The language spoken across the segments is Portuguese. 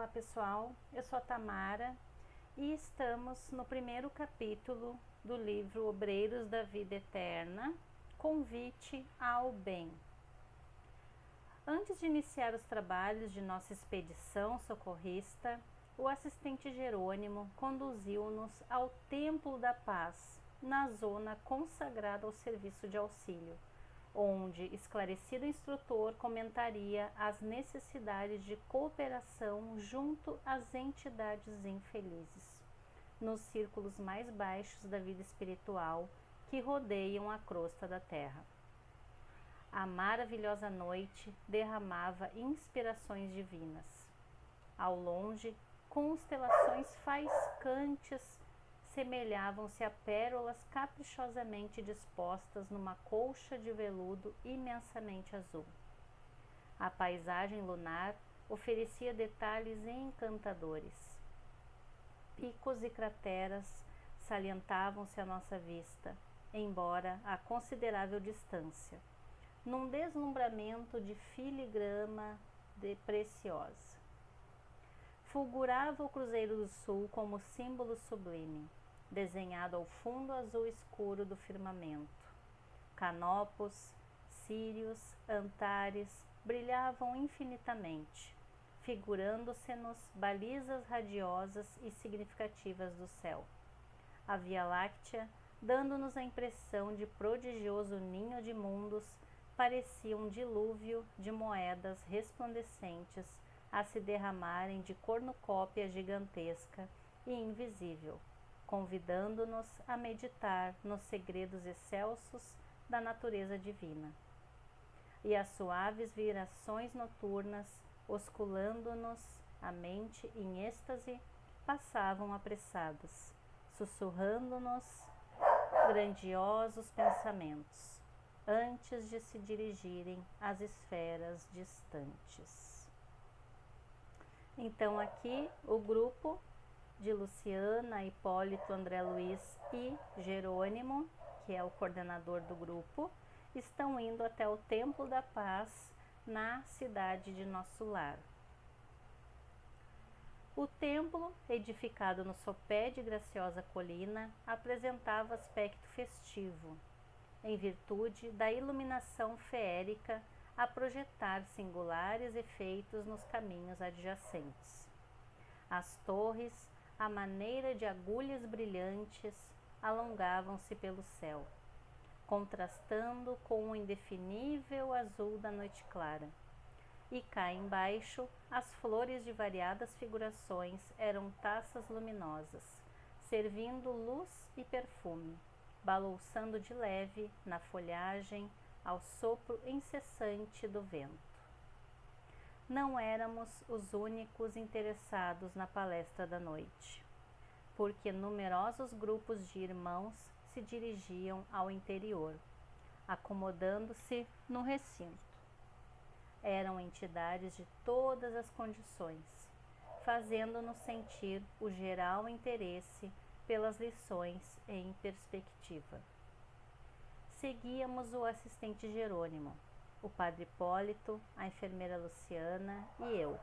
pessoal, eu sou a Tamara e estamos no primeiro capítulo do livro Obreiros da Vida Eterna, Convite ao Bem. Antes de iniciar os trabalhos de nossa expedição socorrista, o assistente Jerônimo conduziu-nos ao Templo da Paz, na zona consagrada ao serviço de auxílio, onde esclarecido instrutor comentaria as necessidades de cooperação junto às entidades infelizes, nos círculos mais baixos da vida espiritual que rodeiam a crosta da Terra. A maravilhosa noite derramava inspirações divinas. Ao longe, constelações faiscantes semelhavam-se a pérolas caprichosamente dispostas numa colcha de veludo imensamente azul. A paisagem lunar oferecia detalhes encantadores. Picos e crateras salientavam-se à nossa vista, embora a considerável distância, num deslumbramento de filigrama preciosa. Fulgurava o Cruzeiro do Sul como símbolo sublime, desenhado ao fundo azul escuro do firmamento. Canopos, círios, antares brilhavam infinitamente, figurando-se-nos balizas radiosas e significativas do céu. A Via Láctea, dando-nos a impressão de prodigioso ninho de mundos, parecia um dilúvio de moedas resplandecentes a se derramarem de cornucópia gigantesca e invisível, convidando-nos a meditar nos segredos excelsos da natureza divina. E as suaves virações noturnas, osculando-nos a mente em êxtase, passavam apressadas, sussurrando-nos grandiosos pensamentos, antes de se dirigirem às esferas distantes. Então aqui o grupo de Luciana, Hipólito, André Luiz e Jerônimo, que é o coordenador do grupo, estão indo até o Templo da Paz na cidade de Nosso Lar. O templo, edificado no sopé de graciosa colina, apresentava aspecto festivo, em virtude da iluminação feérica a projetar singulares efeitos nos caminhos adjacentes. As torres, à maneira de agulhas brilhantes, alongavam-se pelo céu, contrastando com o indefinível azul da noite clara. E cá embaixo, as flores de variadas figurações eram taças luminosas, servindo luz e perfume, balouçando de leve na folhagem ao sopro incessante do vento. Não éramos os únicos interessados na palestra da noite, porque numerosos grupos de irmãos se dirigiam ao interior, acomodando-se no recinto. Eram entidades de todas as condições, fazendo-nos sentir o geral interesse pelas lições em perspectiva. Seguíamos o assistente Jerônimo, o padre Hipólito, a enfermeira Luciana e eu,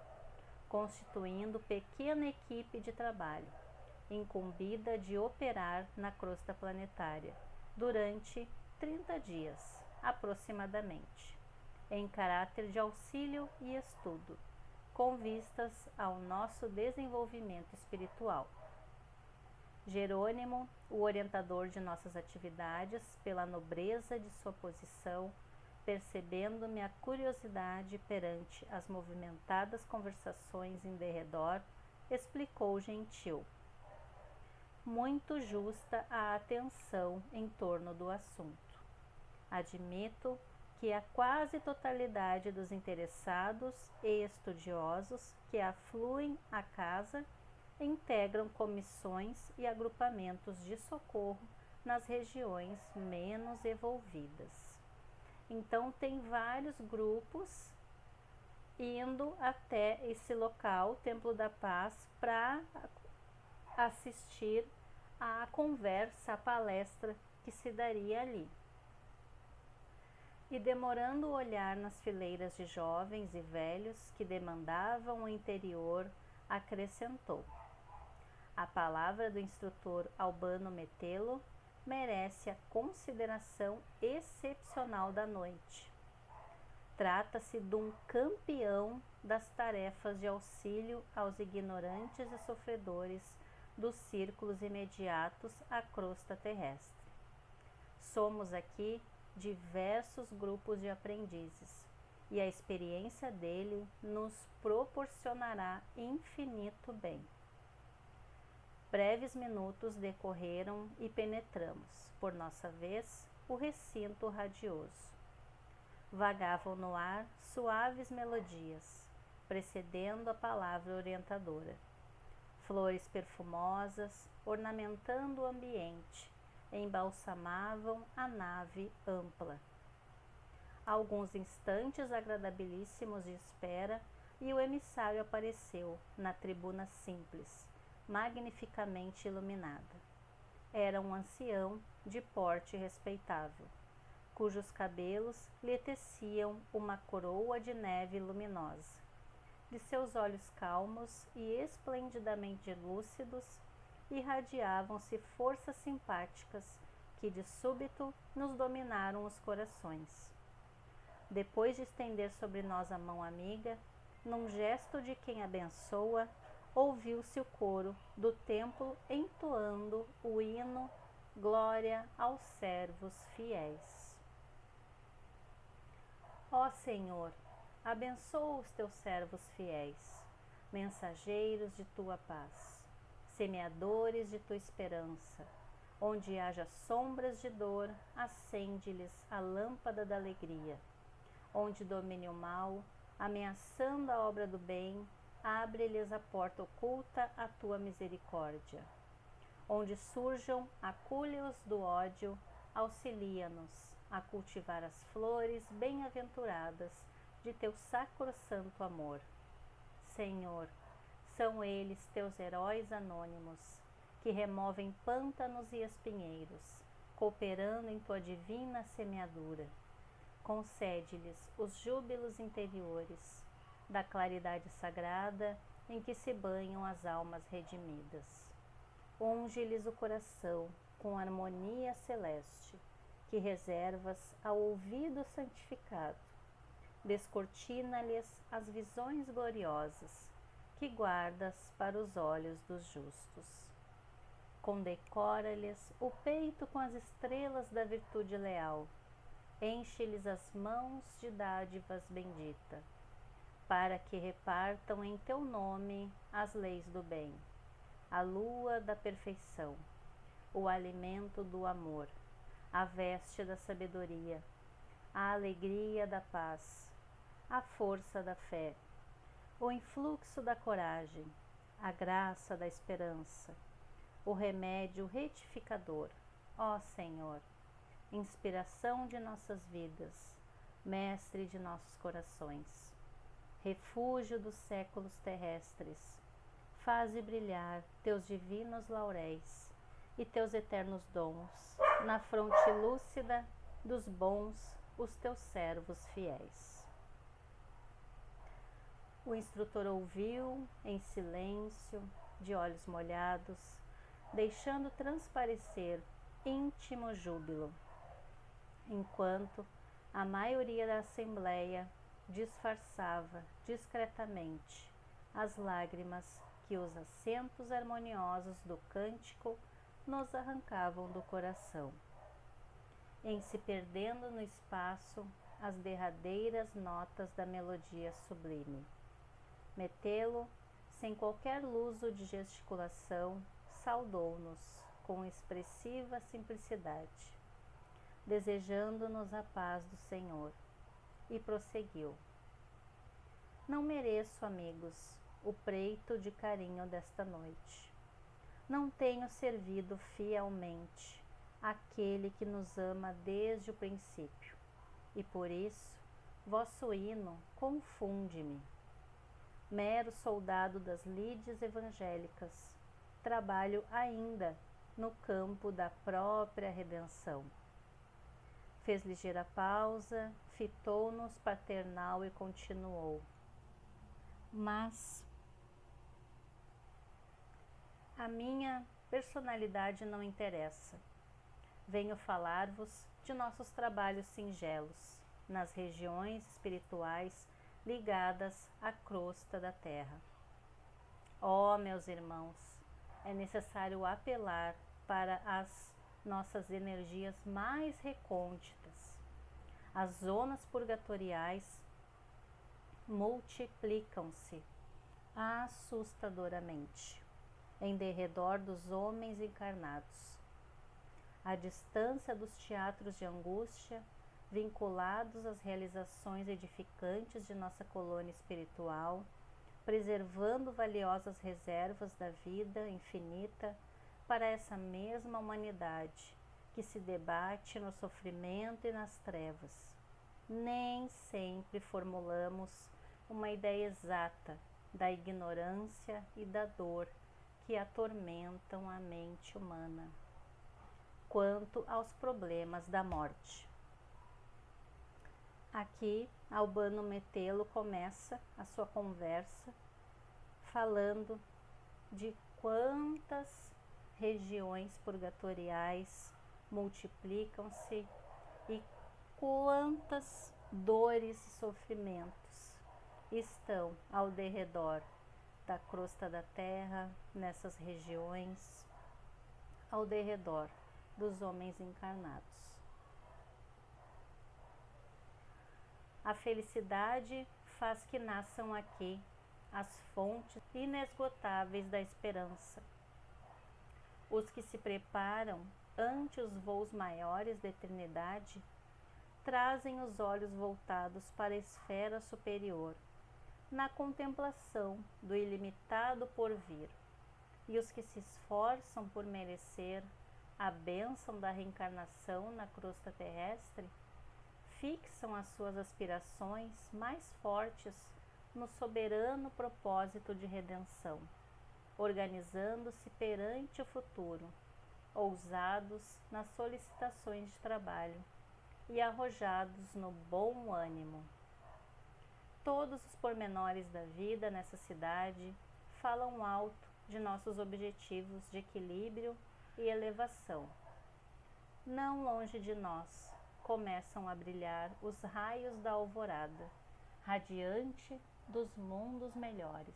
constituindo pequena equipe de trabalho, incumbida de operar na crosta planetária durante 30 dias, aproximadamente, em caráter de auxílio e estudo, com vistas ao nosso desenvolvimento espiritual. Jerônimo, o orientador de nossas atividades, pela nobreza de sua posição, percebendo minha curiosidade perante as movimentadas conversações em derredor, explicou gentil. Muito justa a atenção em torno do assunto. Admito que a quase totalidade dos interessados e estudiosos que afluem à casa integram comissões e agrupamentos de socorro nas regiões menos evolvidas. Então tem vários grupos indo até esse local, Templo da Paz, para assistir à conversa, à palestra que se daria ali. E demorando o olhar nas fileiras de jovens e velhos que demandavam o interior acrescentou: a palavra do instrutor Albano Metelo merece a consideração excepcional da noite. Trata-se de um campeão das tarefas de auxílio aos ignorantes e sofredores dos círculos imediatos à crosta terrestre. Somos aqui diversos grupos de aprendizes, e a experiência dele nos proporcionará infinito bem. Breves minutos decorreram e penetramos, por nossa vez, o recinto radioso. Vagavam no ar suaves melodias, precedendo a palavra orientadora. Flores perfumosas, ornamentando o ambiente, embalsamavam a nave ampla. Alguns instantes agradabilíssimos de espera e o emissário apareceu na tribuna simples, magnificamente iluminada. Era um ancião de porte respeitável, cujos cabelos lhe teciam uma coroa de neve luminosa. De seus olhos calmos e esplendidamente lúcidos, irradiavam-se forças simpáticas que de súbito nos dominaram os corações. Depois de estender sobre nós a mão amiga, num gesto de quem abençoa, ouviu-se o coro do templo entoando o hino Glória aos servos fiéis. Ó Senhor, abençoa os teus servos fiéis, mensageiros de tua paz, semeadores de tua esperança. Onde haja sombras de dor, acende-lhes a lâmpada da alegria. Onde domine o mal, ameaçando a obra do bem, abre-lhes a porta oculta a tua misericórdia. Onde surjam aculha-os do ódio, auxilia-nos a cultivar as flores bem-aventuradas de teu sacrossanto amor. Senhor, são eles teus heróis anônimos, que removem pântanos e espinheiros, cooperando em tua divina semeadura. Concede-lhes os júbilos interiores da claridade sagrada em que se banham as almas redimidas. Unge-lhes o coração com harmonia celeste, que reservas ao ouvido santificado. Descortina-lhes as visões gloriosas, que guardas para os olhos dos justos. Condecora-lhes o peito com as estrelas da virtude leal. Enche-lhes as mãos de dádivas bendita, para que repartam em teu nome as leis do bem, a lua da perfeição, o alimento do amor, a veste da sabedoria, a alegria da paz, a força da fé, o influxo da coragem, a graça da esperança, o remédio retificador. Ó Senhor, inspiração de nossas vidas, mestre de nossos corações, refúgio dos séculos terrestres, faze brilhar teus divinos lauréis e teus eternos dons na fronte lúcida dos bons, os teus servos fiéis. O instrutor ouviu em silêncio, de olhos molhados, deixando transparecer íntimo júbilo, enquanto a maioria da assembleia disfarçava discretamente as lágrimas que os acentos harmoniosos do cântico nos arrancavam do coração, em se perdendo no espaço as derradeiras notas da melodia sublime. Metelo, sem qualquer luso de gesticulação, saudou-nos com expressiva simplicidade, desejando-nos a paz do Senhor, e prosseguiu: não mereço, amigos, o preito de carinho desta noite. Não tenho servido fielmente aquele que nos ama desde o princípio, e por isso vosso hino confunde-me. Mero soldado das lides evangélicas, trabalho ainda no campo da própria redenção. Fez ligeira pausa, fitou-nos paternal e continuou: mas a minha personalidade não interessa. Venho falar-vos de nossos trabalhos singelos, nas regiões espirituais ligadas à crosta da terra. Ó, meus irmãos, é necessário apelar para as nossas energias mais recônditas. As zonas purgatoriais multiplicam-se assustadoramente em derredor dos homens encarnados. A distância dos teatros de angústia, vinculados às realizações edificantes de nossa colônia espiritual, preservando valiosas reservas da vida infinita para essa mesma humanidade que se debate no sofrimento e nas trevas. Nem sempre formulamos uma ideia exata da ignorância e da dor que atormentam a mente humana quanto aos problemas da morte. Aqui, Albano Metelo começa a sua conversa falando de quantas regiões purgatoriais multiplicam-se e quantas dores e sofrimentos estão ao derredor da crosta da terra, nessas regiões, ao derredor dos homens encarnados. A felicidade faz que nasçam aqui as fontes inesgotáveis da esperança. Os que se preparam ante os voos maiores da eternidade trazem os olhos voltados para a esfera superior, na contemplação do ilimitado porvir, e os que se esforçam por merecer a bênção da reencarnação na crosta terrestre fixam as suas aspirações mais fortes no soberano propósito de redenção, organizando-se perante o futuro, ousados nas solicitações de trabalho e arrojados no bom ânimo. Todos os pormenores da vida nessa cidade falam alto de nossos objetivos de equilíbrio e elevação. Não longe de nós começam a brilhar os raios da alvorada, radiante dos mundos melhores,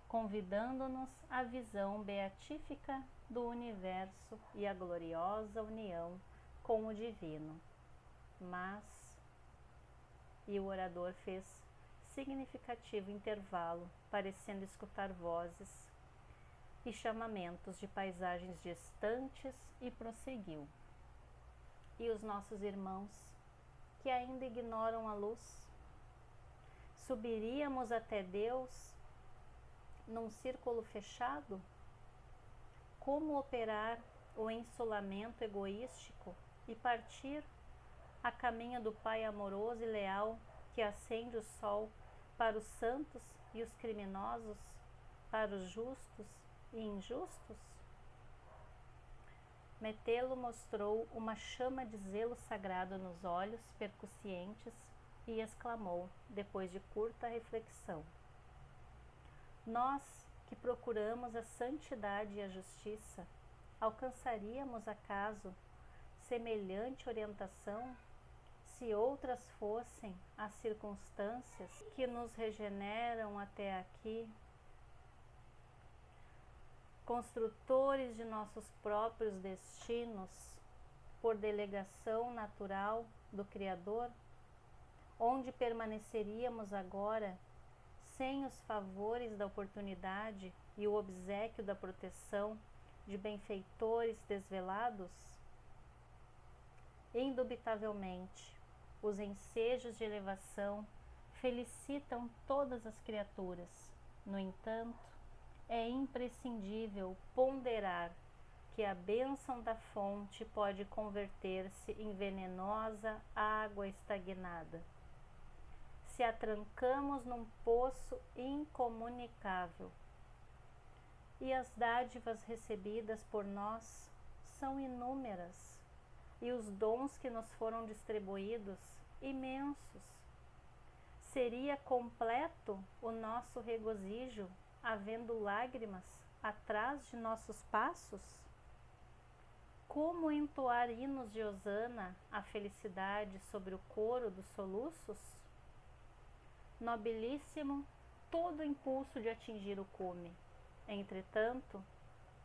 convidando-nos à visão beatífica do universo e à gloriosa união com o divino. E o orador fez significativo intervalo, parecendo escutar vozes e chamamentos de paisagens distantes, e prosseguiu. E os nossos irmãos, que ainda ignoram a luz, subiríamos até Deus num círculo fechado? Como operar o ensolamento egoístico e partir a caminho do Pai amoroso e leal que acende o sol para os santos e os criminosos, para os justos e injustos? Metelo mostrou uma chama de zelo sagrado nos olhos percussientes e exclamou, depois de curta reflexão: nós que procuramos a santidade e a justiça, alcançaríamos acaso semelhante orientação se outras fossem as circunstâncias que nos regeneram até aqui? Construtores de nossos próprios destinos, por delegação natural do Criador, onde permaneceríamos agora sem os favores da oportunidade e o obséquio da proteção de benfeitores desvelados? Indubitavelmente, os ensejos de elevação felicitam todas as criaturas. No entanto, é imprescindível ponderar que a bênção da fonte pode converter-se em venenosa água estagnada, se a trancamos num poço incomunicável. E as dádivas recebidas por nós são inúmeras, e os dons que nos foram distribuídos imensos. Seria completo o nosso regozijo havendo lágrimas atrás de nossos passos? Como entoar hinos de hosana à felicidade sobre o coro dos soluços? Nobilíssimo todo o impulso de atingir o cume. Entretanto,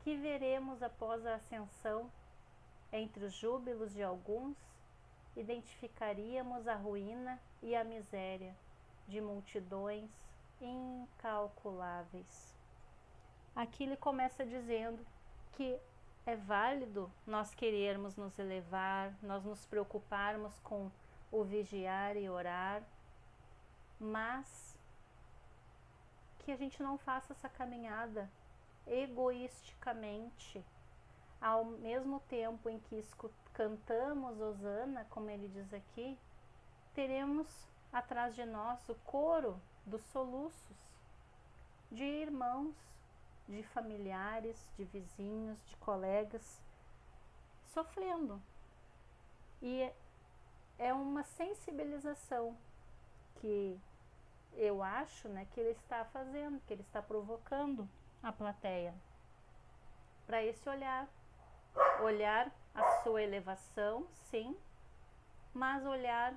que veremos após a ascensão? Entre os júbilos de alguns, identificaríamos a ruína e a miséria de multidões incalculáveis. Aqui ele começa dizendo que é válido nós querermos nos elevar, nós nos preocuparmos com o vigiar e orar, mas que a gente não faça essa caminhada egoisticamente, ao mesmo tempo em que cantamos hosana, como ele diz aqui, teremos atrás de nós o coro dos soluços, de irmãos, de familiares, de vizinhos, de colegas, sofrendo. E é uma sensibilização que eu acho, que ele está fazendo, que ele está provocando a plateia para esse olhar a sua elevação, sim, mas olhar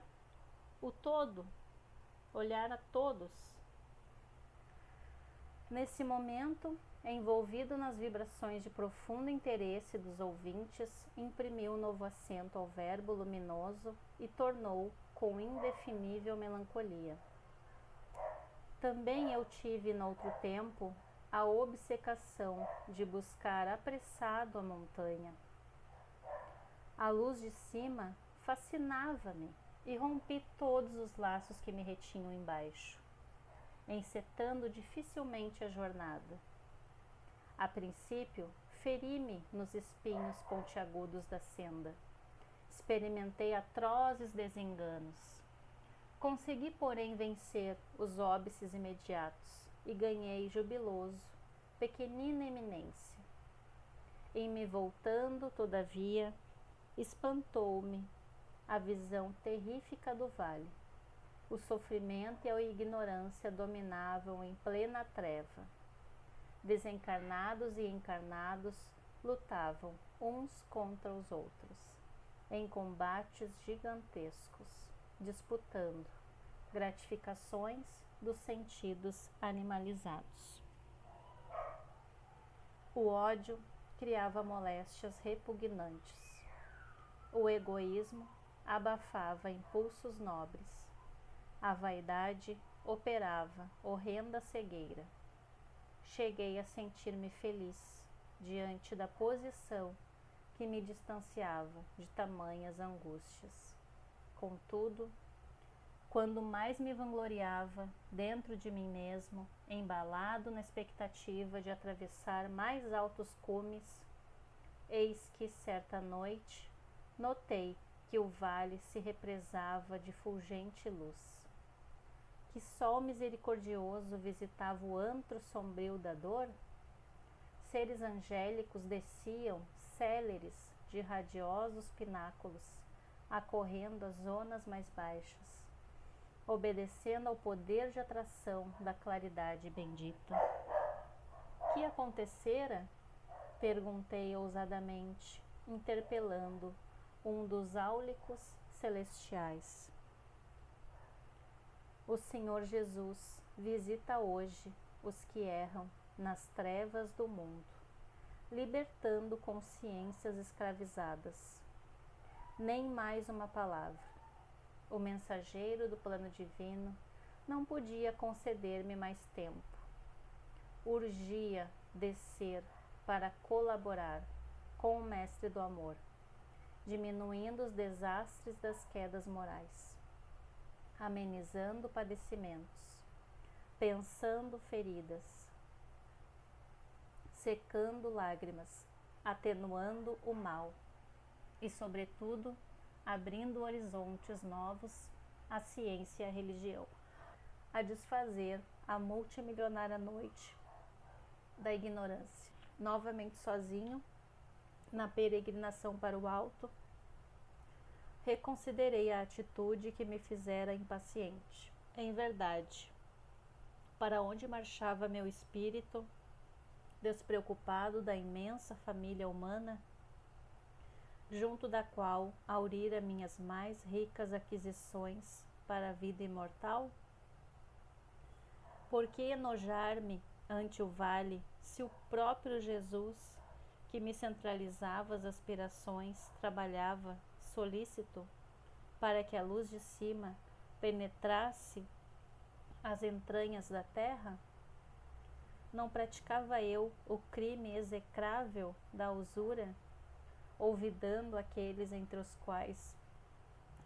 o todo, olhar a todos. Nesse momento, envolvido nas vibrações de profundo interesse dos ouvintes, imprimiu novo acento ao verbo luminoso e tornou com indefinível melancolia. Também eu tive, noutro tempo, a obcecação de buscar apressado a montanha. A luz de cima fascinava-me e rompi todos os laços que me retinham embaixo, encetando dificilmente a jornada. A princípio, feri-me nos espinhos pontiagudos da senda. Experimentei atrozes desenganos. Consegui, porém, vencer os óbices imediatos e ganhei jubiloso, pequenina eminência. Em me voltando, todavia, espantou-me a visão terrífica do vale. O sofrimento e a ignorância dominavam em plena treva. Desencarnados e encarnados lutavam uns contra os outros, em combates gigantescos, disputando gratificações dos sentidos animalizados. O ódio criava moléstias repugnantes. O egoísmo abafava impulsos nobres. A vaidade operava horrenda cegueira. Cheguei a sentir-me feliz diante da posição que me distanciava de tamanhas angústias. Contudo, quando mais me vangloriava dentro de mim mesmo, embalado na expectativa de atravessar mais altos cumes, eis que, certa noite, notei que o vale se represava de fulgente luz. Que sol misericordioso visitava o antro sombrio da dor? Seres angélicos desciam, céleres, de radiosos pináculos, acorrendo as zonas mais baixas, obedecendo ao poder de atração da claridade bendita. Que acontecera? Perguntei ousadamente, interpelando um dos áulicos celestiais. O Senhor Jesus visita hoje os que erram nas trevas do mundo, libertando consciências escravizadas. Nem mais uma palavra. O mensageiro do plano divino não podia conceder-me mais tempo. Urgia descer para colaborar com o Mestre do Amor, diminuindo os desastres das quedas morais, amenizando padecimentos, pensando feridas, secando lágrimas, atenuando o mal e, sobretudo, abrindo horizontes novos à ciência e à religião, a desfazer a multimilionária noite da ignorância. Novamente sozinho, na peregrinação para o alto, reconsiderei a atitude que me fizera impaciente. Em verdade, para onde marchava meu espírito, despreocupado da imensa família humana, junto da qual aurira minhas mais ricas aquisições para a vida imortal? Por que enojar-me ante o vale, se o próprio Jesus, que me centralizava as aspirações, trabalhava solícito para que a luz de cima penetrasse as entranhas da terra? Não praticava eu o crime execrável da usura, olvidando aqueles entre os quais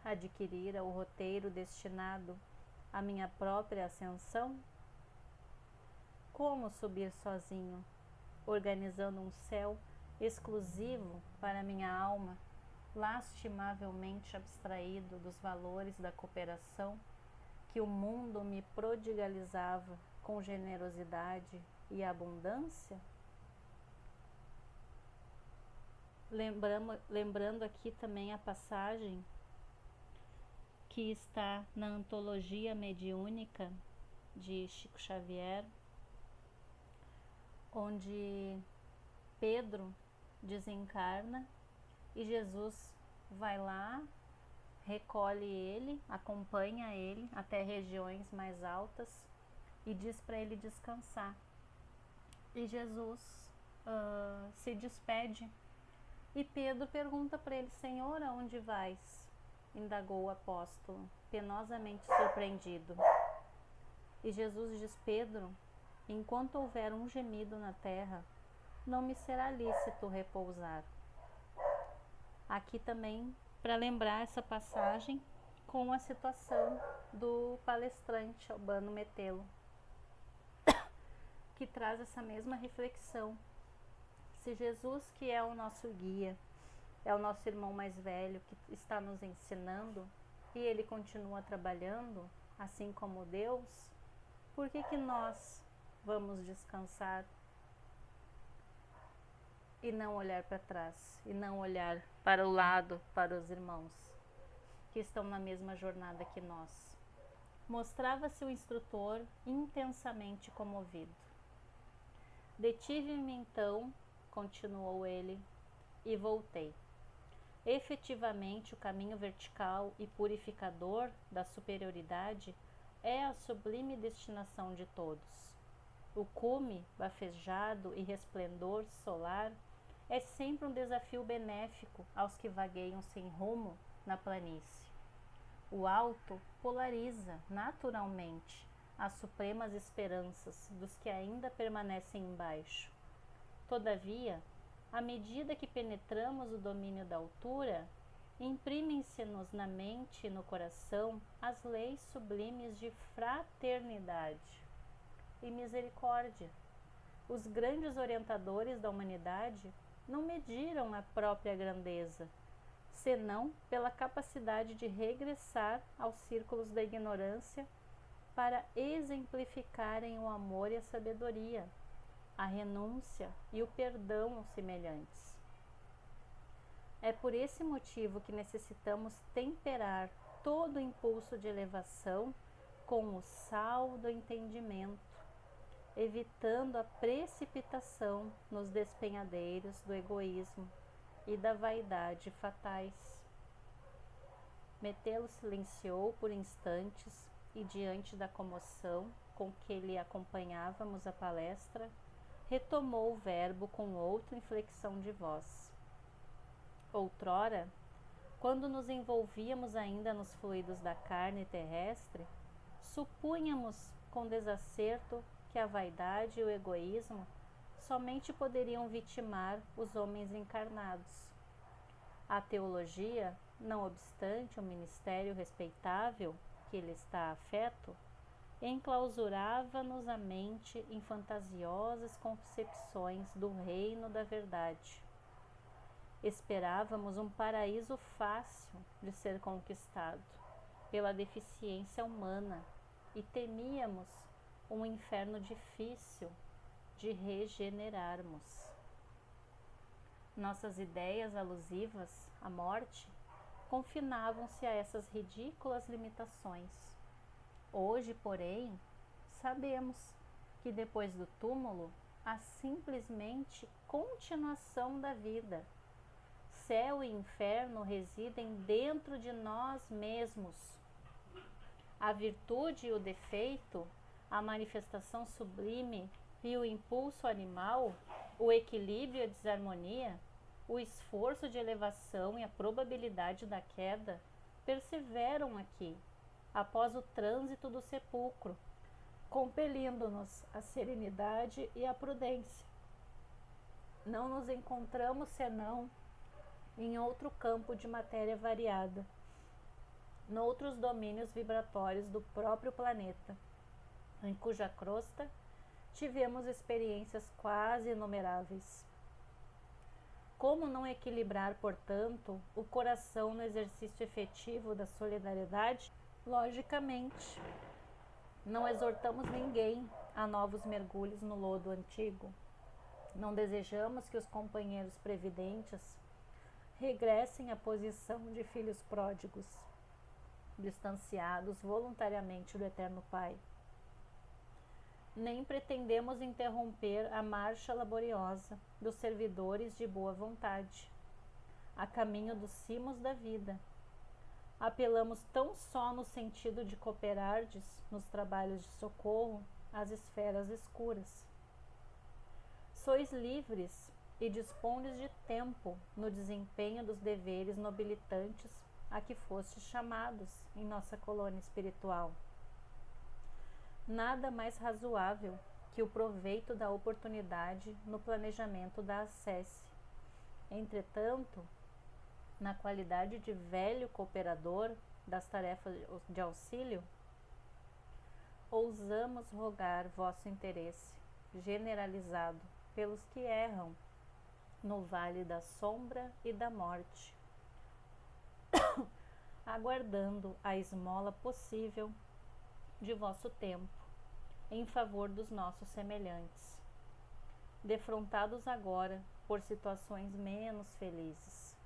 adquirira o roteiro destinado à minha própria ascensão? Como subir sozinho, organizando um céu exclusivo para minha alma, lastimavelmente abstraído dos valores da cooperação que o mundo me prodigalizava com generosidade e abundância? Lembrando aqui também a passagem que está na Antologia Mediúnica de Chico Xavier, onde Pedro desencarna e Jesus vai lá, recolhe ele, acompanha ele até regiões mais altas e diz para ele descansar. E Jesus se despede e Pedro pergunta para ele: Senhor, aonde vais? Indagou o apóstolo, penosamente surpreendido. E Jesus diz: Pedro, enquanto houver um gemido na terra, não me será lícito repousar. Aqui também para lembrar essa passagem com a situação do palestrante Albano Metelo, que traz essa mesma reflexão. Se Jesus, que é o nosso guia, é o nosso irmão mais velho que está nos ensinando e ele continua trabalhando, assim como Deus, por que nós vamos descansar e não olhar para trás, e não olhar para o lado, para os irmãos que estão na mesma jornada que nós? Mostrava-se o instrutor intensamente comovido. Detive-me então, continuou ele, e voltei. Efetivamente, o caminho vertical e purificador da superioridade é a sublime destinação de todos. O cume, bafejado e resplendor solar é sempre um desafio benéfico aos que vagueiam sem rumo na planície. O alto polariza naturalmente as supremas esperanças dos que ainda permanecem embaixo. Todavia, à medida que penetramos o domínio da altura, imprimem-se-nos na mente e no coração as leis sublimes de fraternidade e misericórdia. Os grandes orientadores da humanidade não mediram a própria grandeza, senão pela capacidade de regressar aos círculos da ignorância para exemplificarem o amor e a sabedoria, a renúncia e o perdão aos semelhantes. É por esse motivo que necessitamos temperar todo o impulso de elevação com o sal do entendimento, evitando a precipitação nos despenhadeiros do egoísmo e da vaidade fatais. Metelo silenciou por instantes e, diante da comoção com que lhe acompanhávamos a palestra, retomou o verbo com outra inflexão de voz. Outrora, quando nos envolvíamos ainda nos fluidos da carne terrestre, supunhamos com desacerto que a vaidade e o egoísmo somente poderiam vitimar os homens encarnados. A teologia, não obstante o ministério respeitável que lhe está afeto, enclausurava-nos a mente em fantasiosas concepções do reino da verdade. Esperávamos um paraíso fácil de ser conquistado pela deficiência humana e temíamos um inferno difícil de regenerarmos. Nossas ideias alusivas à morte confinavam-se a essas ridículas limitações. Hoje, porém, sabemos que depois do túmulo a simplesmente continuação da vida. Céu e inferno residem dentro de nós mesmos. A virtude e o defeito, a manifestação sublime e o impulso animal, o equilíbrio e a desarmonia, o esforço de elevação e a probabilidade da queda perseveram aqui, após o trânsito do sepulcro, compelindo-nos à serenidade e à prudência. Não nos encontramos senão em outro campo de matéria variada, noutros domínios vibratórios do próprio planeta, em cuja crosta tivemos experiências quase inumeráveis. Como não equilibrar, portanto, o coração no exercício efetivo da solidariedade? Logicamente, não exortamos ninguém a novos mergulhos no lodo antigo. Não desejamos que os companheiros previdentes regressem à posição de filhos pródigos, distanciados voluntariamente do Eterno Pai. Nem pretendemos interromper a marcha laboriosa dos servidores de boa vontade, a caminho dos cimos da vida. Apelamos tão só no sentido de cooperardes nos trabalhos de socorro às esferas escuras. Sois livres e dispondes de tempo no desempenho dos deveres nobilitantes a que fostes chamados em nossa colônia espiritual. Nada mais razoável que o proveito da oportunidade no planejamento da acesse. Entretanto, na qualidade de velho cooperador das tarefas de auxílio, ousamos rogar vosso interesse generalizado pelos que erram no vale da sombra e da morte, aguardando a esmola possível de vosso tempo em favor dos nossos semelhantes, defrontados agora por situações menos felizes,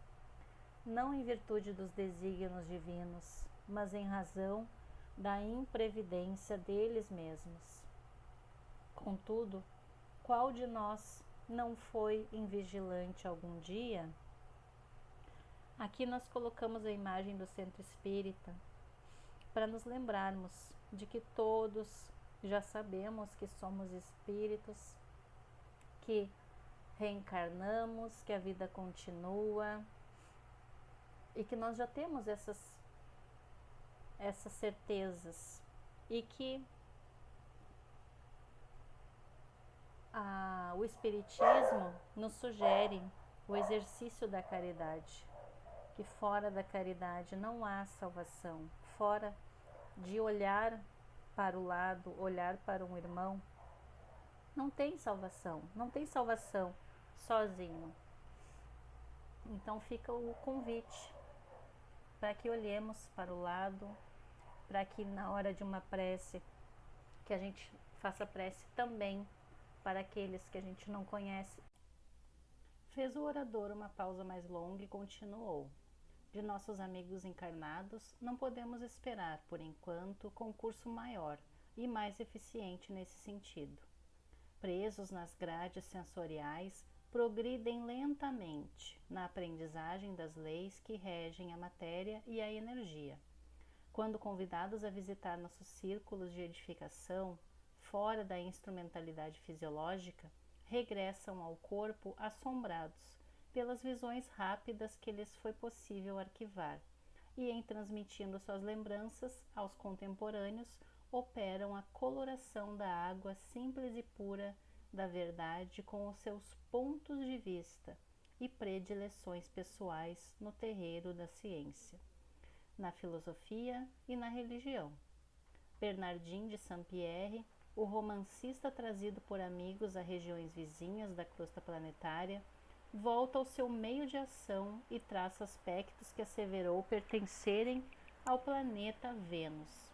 não em virtude dos desígnios divinos, mas em razão da imprevidência deles mesmos. Contudo, qual de nós não foi invigilante algum dia? Aqui nós colocamos a imagem do centro espírita para nos lembrarmos de que todos já sabemos que somos espíritos, que reencarnamos, que a vida continua e que nós já temos essas certezas e que o Espiritismo nos sugere o exercício da caridade, que fora da caridade não há salvação, fora de olhar para o lado, olhar para um irmão, não tem salvação sozinho. Então fica o convite para que olhemos para o lado, para que na hora de uma prece, que a gente faça prece também para aqueles que a gente não conhece. Fez o orador uma pausa mais longa e continuou. De nossos amigos encarnados, não podemos esperar, por enquanto, concurso maior e mais eficiente nesse sentido. Presos nas grades sensoriais, progridem lentamente na aprendizagem das leis que regem a matéria e a energia. Quando convidados a visitar nossos círculos de edificação, fora da instrumentalidade fisiológica, regressam ao corpo assombrados pelas visões rápidas que lhes foi possível arquivar, e em transmitindo suas lembranças aos contemporâneos, operam a coloração da água simples e pura da verdade com os seus pontos de vista e predileções pessoais no terreiro da ciência, na filosofia e na religião. Bernardin de Saint-Pierre, o romancista trazido por amigos a regiões vizinhas da crosta planetária, volta ao seu meio de ação e traça aspectos que asseverou pertencerem ao planeta Vênus.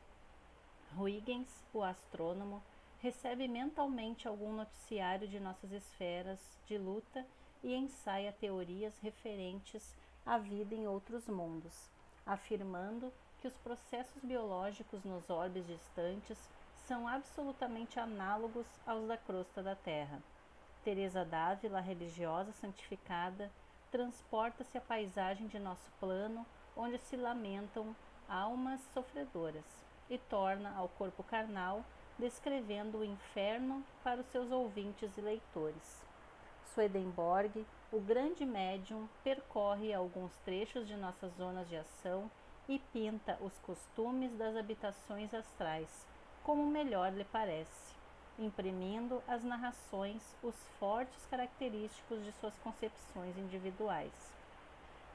Huygens, o astrônomo, recebe mentalmente algum noticiário de nossas esferas de luta e ensaia teorias referentes à vida em outros mundos, afirmando que os processos biológicos nos orbes distantes são absolutamente análogos aos da crosta da Terra, Teresa d'Ávila, religiosa santificada, transporta-se à paisagem de nosso plano, onde se lamentam almas sofredoras, e torna ao corpo carnal, descrevendo o inferno para os seus ouvintes e leitores. Swedenborg, o grande médium, percorre alguns trechos de nossas zonas de ação e pinta os costumes das habitações astrais, como melhor lhe parece, imprimindo às narrações os fortes característicos de suas concepções individuais.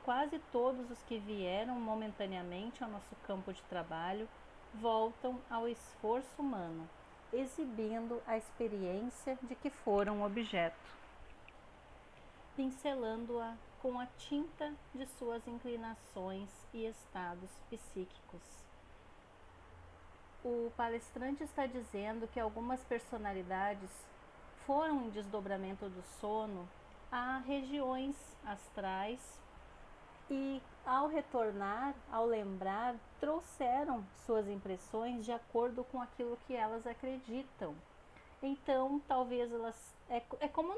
Quase todos os que vieram momentaneamente ao nosso campo de trabalho voltam ao esforço humano, exibindo a experiência de que foram objeto, pincelando-a com a tinta de suas inclinações e estados psíquicos. O palestrante está dizendo que algumas personalidades foram em desdobramento do sono a regiões astrais e, ao retornar, ao lembrar, trouxeram suas impressões de acordo com aquilo que elas acreditam. Então, talvez elas... É como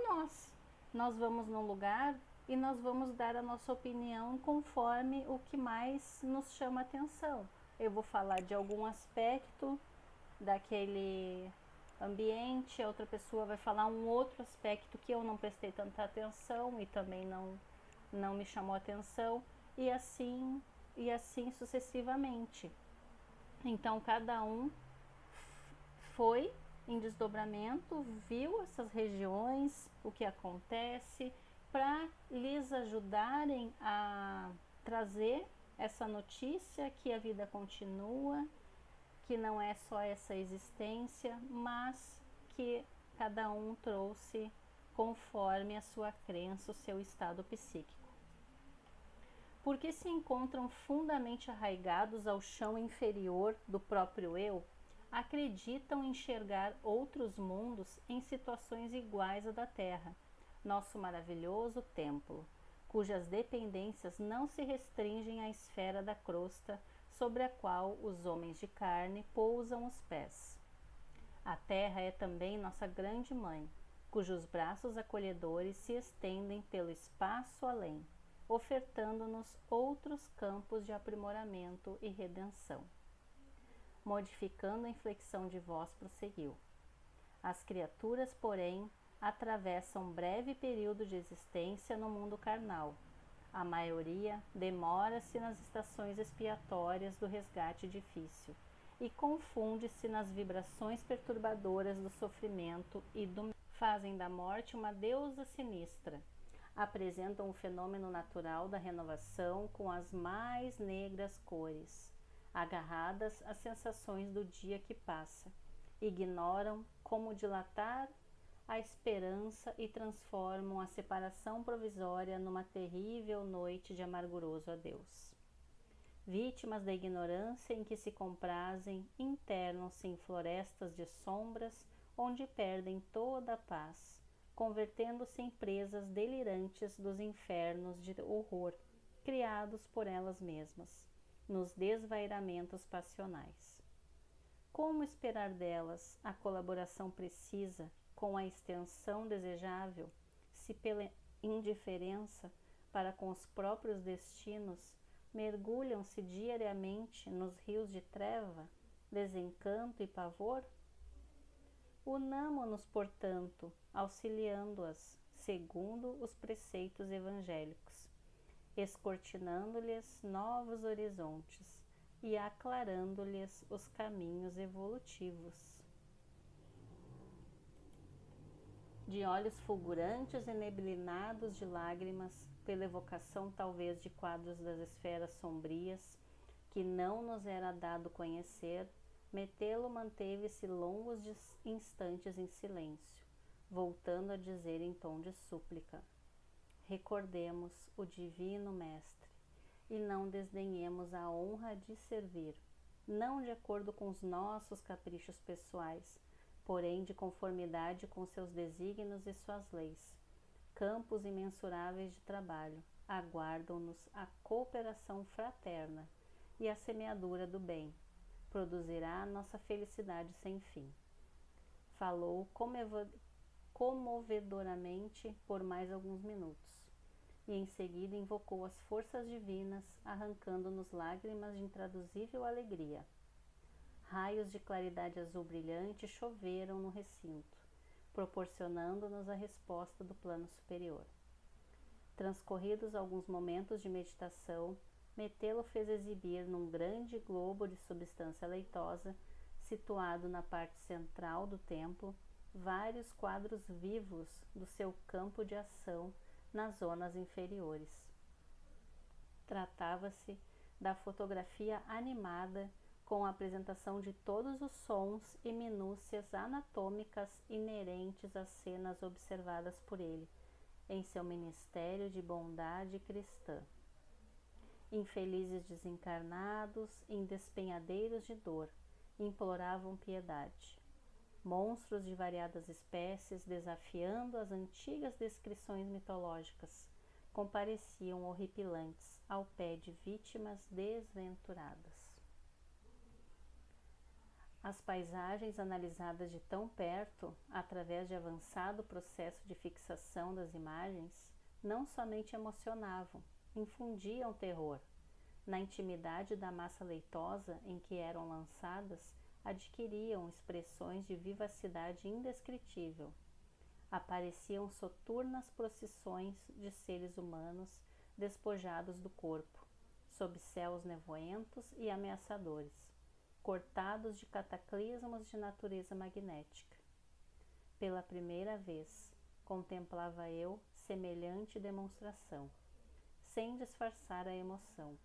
nós vamos num lugar e nós vamos dar a nossa opinião conforme o que mais nos chama atenção. Eu vou falar de algum aspecto daquele ambiente, a outra pessoa vai falar um outro aspecto que eu não prestei tanta atenção e também não me chamou atenção, e assim sucessivamente. Então, cada um foi em desdobramento, viu essas regiões, o que acontece, para lhes ajudarem a trazer essa notícia que a vida continua, que não é só essa existência, mas que cada um trouxe conforme a sua crença, o seu estado psíquico. Porque se encontram fundamente arraigados ao chão inferior do próprio eu, acreditam enxergar outros mundos em situações iguais à da Terra, nosso maravilhoso templo, cujas dependências não se restringem à esfera da crosta sobre a qual os homens de carne pousam os pés. A Terra é também nossa grande mãe, cujos braços acolhedores se estendem pelo espaço além, ofertando-nos outros campos de aprimoramento e redenção. Modificando a inflexão de voz, prosseguiu. As criaturas, porém, atravessam breve período de existência no mundo carnal. A maioria demora-se nas estações expiatórias do resgate difícil e confunde-se nas vibrações perturbadoras do sofrimento e fazem da morte uma deusa sinistra. Apresentam o fenômeno natural da renovação com as mais negras cores, agarradas às sensações do dia que passa. Ignoram como dilatar a esperança e transformam a separação provisória numa terrível noite de amarguroso adeus. Vítimas da ignorância em que se comprazem, internam-se em florestas de sombras onde perdem toda a paz, convertendo-se em presas delirantes dos infernos de horror criados por elas mesmas, nos desvairamentos passionais. Como esperar delas a colaboração precisa com a extensão desejável, se pela indiferença para com os próprios destinos mergulham-se diariamente nos rios de treva, desencanto e pavor? Unamo-nos, portanto, auxiliando-as, segundo os preceitos evangélicos, escortinando-lhes novos horizontes e aclarando-lhes os caminhos evolutivos. De olhos fulgurantes e neblinados de lágrimas, pela evocação talvez de quadros das esferas sombrias, que não nos era dado conhecer, Metelo manteve-se longos instantes em silêncio, voltando a dizer em tom de súplica: recordemos o Divino Mestre, e não desdenhemos a honra de servir, não de acordo com os nossos caprichos pessoais, porém de conformidade com seus desígnios e suas leis. Campos imensuráveis de trabalho aguardam-nos a cooperação fraterna, e a semeadura do bem produzirá nossa felicidade sem fim. Falou comovedoramente por mais alguns minutos, e em seguida invocou as forças divinas, arrancando-nos lágrimas de intraduzível alegria. Raios de claridade azul brilhante choveram no recinto, proporcionando-nos a resposta do plano superior. Transcorridos alguns momentos de meditação, Metelo fez exibir num grande globo de substância leitosa, situado na parte central do templo, vários quadros vivos do seu campo de ação nas zonas inferiores. Tratava-se da fotografia animada com a apresentação de todos os sons e minúcias anatômicas inerentes às cenas observadas por ele, em seu ministério de bondade cristã. Infelizes desencarnados, em despenhadeiros de dor, imploravam piedade. Monstros de variadas espécies, desafiando as antigas descrições mitológicas, compareciam horripilantes ao pé de vítimas desventuradas. As paisagens analisadas de tão perto, através de avançado processo de fixação das imagens, não somente emocionavam, infundiam terror. Na intimidade da massa leitosa em que eram lançadas, adquiriam expressões de vivacidade indescritível. Apareciam soturnas procissões de seres humanos despojados do corpo, sob céus nevoentos e ameaçadores, cortados de cataclismos de natureza magnética. Pela primeira vez, contemplava eu semelhante demonstração, sem disfarçar a emoção.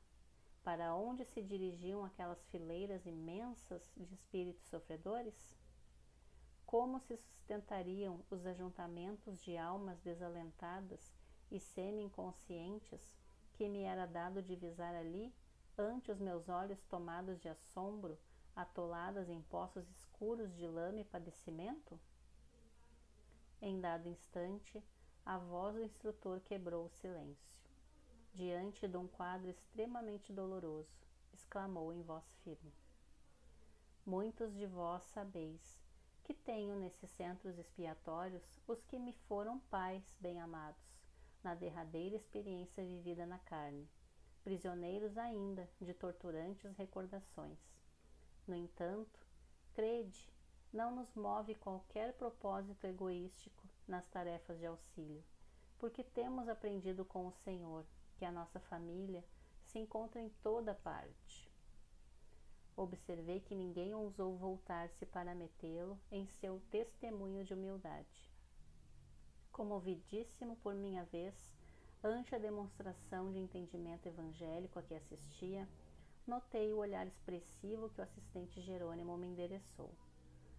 Para onde se dirigiam aquelas fileiras imensas de espíritos sofredores? Como se sustentariam os ajuntamentos de almas desalentadas e semi-inconscientes que me era dado divisar ali, ante os meus olhos tomados de assombro, atoladas em poços escuros de lama e padecimento? Em dado instante, a voz do instrutor quebrou o silêncio. Diante de um quadro extremamente doloroso, exclamou em voz firme: muitos de vós sabeis que tenho nesses centros expiatórios os que me foram pais bem-amados, na derradeira experiência vivida na carne, prisioneiros ainda de torturantes recordações. No entanto, crede, não nos move qualquer propósito egoístico nas tarefas de auxílio, porque temos aprendido com o Senhor que a nossa família se encontra em toda parte. Observei que ninguém ousou voltar-se para metê-lo em seu testemunho de humildade. Comovidíssimo por minha vez, ante a demonstração de entendimento evangélico a que assistia, notei o olhar expressivo que o assistente Jerônimo me endereçou,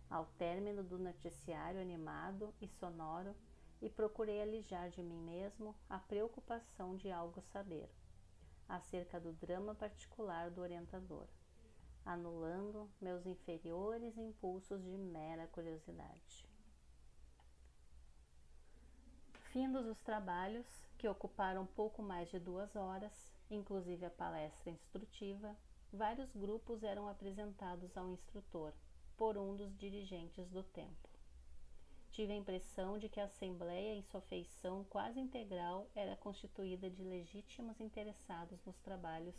ao término do noticiário animado e sonoro, e procurei alijar de mim mesmo a preocupação de algo saber, acerca do drama particular do orientador, anulando meus inferiores impulsos de mera curiosidade. Findos os trabalhos, que ocuparam pouco mais de 2 horas, inclusive a palestra instrutiva, vários grupos eram apresentados ao instrutor, por um dos dirigentes do templo. Tive a impressão de que a assembleia, em sua feição quase integral, era constituída de legítimos interessados nos trabalhos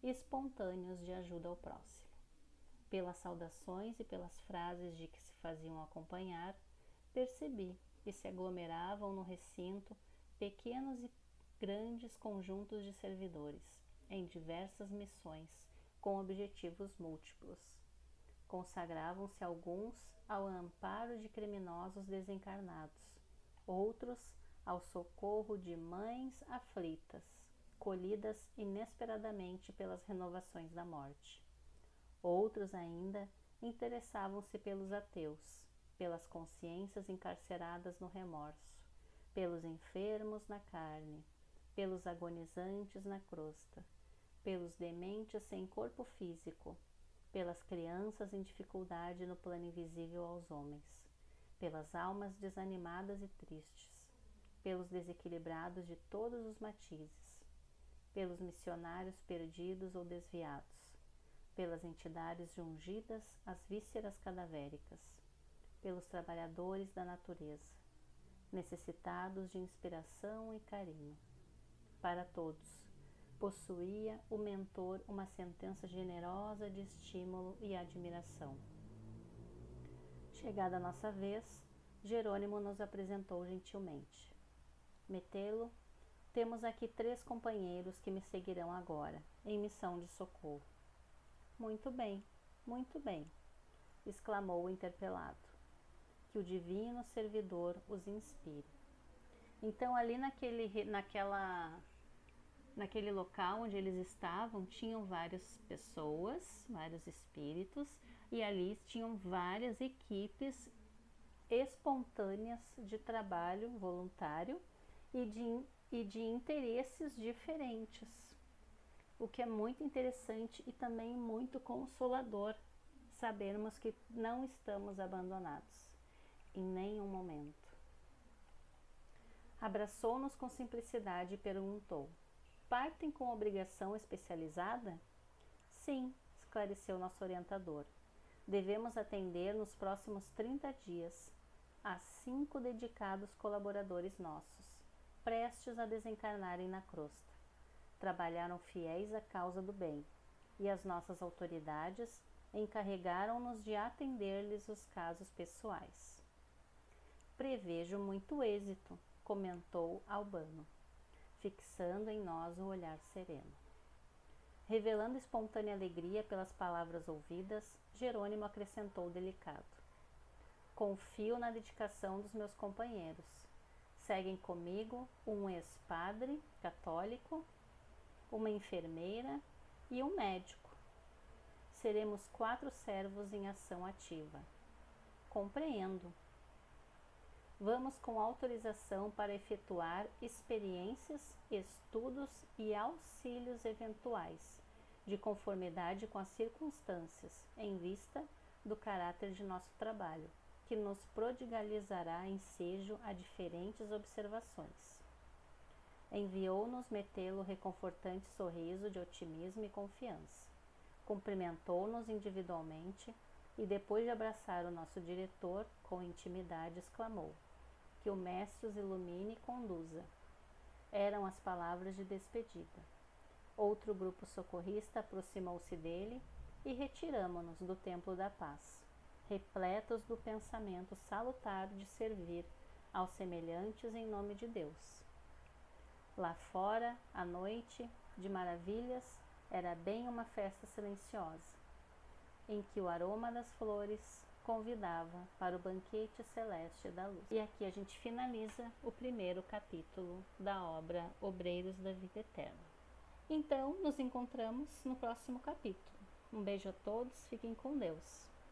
espontâneos de ajuda ao próximo. Pelas saudações e pelas frases de que se faziam acompanhar, percebi que se aglomeravam no recinto pequenos e grandes conjuntos de servidores, em diversas missões, com objetivos múltiplos. Consagravam-se alguns ao amparo de criminosos desencarnados, outros ao socorro de mães aflitas, colhidas inesperadamente pelas renovações da morte. Outros ainda interessavam-se pelos ateus, pelas consciências encarceradas no remorso, pelos enfermos na carne, pelos agonizantes na crosta, pelos dementes sem corpo físico, pelas crianças em dificuldade no plano invisível aos homens, pelas almas desanimadas e tristes, pelos desequilibrados de todos os matizes, pelos missionários perdidos ou desviados, pelas entidades jungidas às vísceras cadavéricas, pelos trabalhadores da natureza, necessitados de inspiração e carinho. Para todos, possuía o mentor uma sentença generosa de estímulo e admiração. Chegada a nossa vez, Jerônimo nos apresentou gentilmente. Metelo, temos aqui 3 companheiros que me seguirão agora, em missão de socorro. Muito bem, exclamou o interpelado. Que o divino servidor os inspire. Então, ali naquele local onde eles estavam, tinham várias pessoas, vários espíritos, e ali tinham várias equipes espontâneas de trabalho voluntário e de interesses diferentes, o que é muito interessante e também muito consolador sabermos que não estamos abandonados em nenhum momento. Abraçou-nos com simplicidade e perguntou: partem com obrigação especializada? Sim, esclareceu nosso orientador. Devemos atender nos próximos 30 dias a 5 dedicados colaboradores nossos, prestes a desencarnarem na crosta. Trabalharam fiéis à causa do bem, e as nossas autoridades encarregaram-nos de atender-lhes os casos pessoais. Prevejo muito êxito, comentou Albano, fixando em nós o olhar sereno. Revelando espontânea alegria pelas palavras ouvidas, Jerônimo acrescentou delicado: confio na dedicação dos meus companheiros. Seguem comigo um ex-padre católico, uma enfermeira e um médico. Seremos 4 servos em ação ativa. Compreendo. Vamos com autorização para efetuar experiências, estudos e auxílios eventuais, de conformidade com as circunstâncias, em vista do caráter de nosso trabalho, que nos prodigalizará ensejo a diferentes observações. Enviou-nos Metelo reconfortante sorriso de otimismo e confiança. Cumprimentou-nos individualmente e, depois de abraçar o nosso diretor, com intimidade exclamou: que o mestre os ilumine e conduza. Eram as palavras de despedida. Outro grupo socorrista aproximou-se dele e retiramo-nos do Templo da Paz, repletos do pensamento salutar de servir aos semelhantes em nome de Deus. Lá fora, à noite, de maravilhas, era bem uma festa silenciosa, em que o aroma das flores convidava para o banquete celeste da luz. E aqui a gente finaliza o primeiro capítulo da obra Obreiros da Vida Eterna. Então, nos encontramos no próximo capítulo. Um beijo a todos, fiquem com Deus.